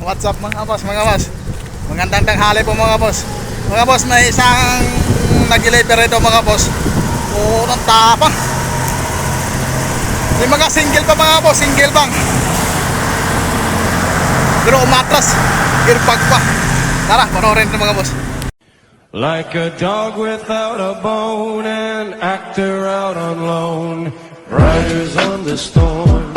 What's up mga boss, mga boss? Magandang tanghali po mga boss. Mga boss, may isang nag-deliver ito mga boss. Ang tapang. May mga single pa mga boss, single bang. Pero umatras, earbag pa. Tara, panoorin ito mga boss. Like a dog without a bone, an actor out on loan, riders on the storm,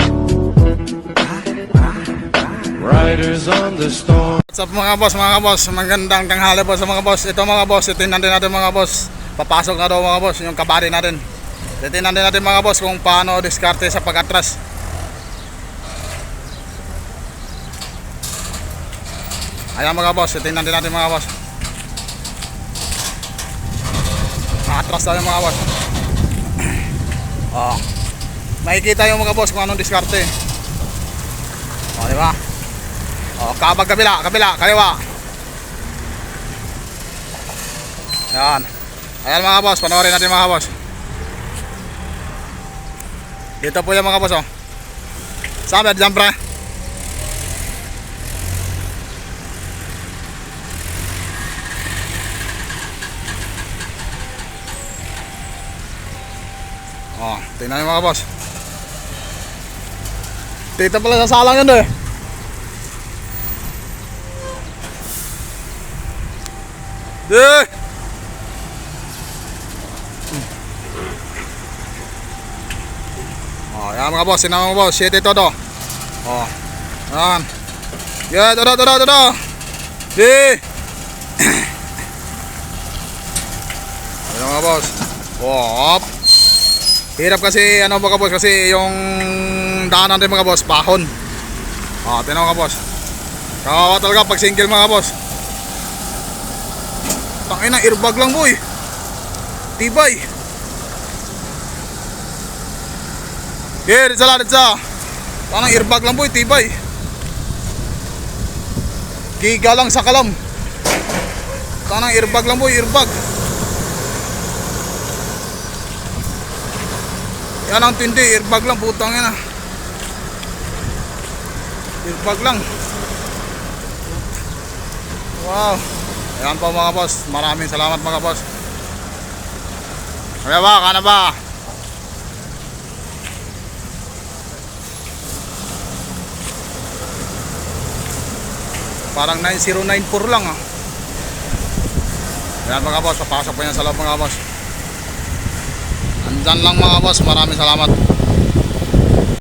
riders on the storm. What's up mga boss, magandang tanghali po sa mga boss. Ito mga boss, itinan din natin mga boss. Papasok na daw mga boss, yung kabady natin. Itinan din natin mga boss kung paano diskarte sa pag-atras. Ayan mga boss, itinan din natin mga boss. Atras tayo mga boss. Makikita yung mga boss kung anong diskarte. Diba? Kabag kabila, kaliwa. Yan. Ayan mga boss, panoorin natin mga boss. Dito po yung mga boss Sabi, dyan pre. Tingnan nyo mga boss. Dito pala sa salang yun yan mga boss, sinama mga boss. Shit ito to. Yan. Yeah, todo. Ayan mga boss. Hirap kasi mga boss, kasi yung daanan din mga boss, pahon. Tingnan mga boss. Kawawa talaga pag single mga boss. Tangina, airbag lang boy. Tibay. Here, ditsa. Tanang airbag lang boy, tibay. Giga lang sa kalam. Tanang airbag lang boy, airbag. Yan ang tindi, airbag lang, putang ina. Airbag lang. Wow. Ayan po mga boss, maraming salamat mga boss. Kaya ba, kana ba? Parang 9094 lang Ayan mga boss, papasok po yan sa loob mga boss. Andyan lang mga boss, maraming salamat.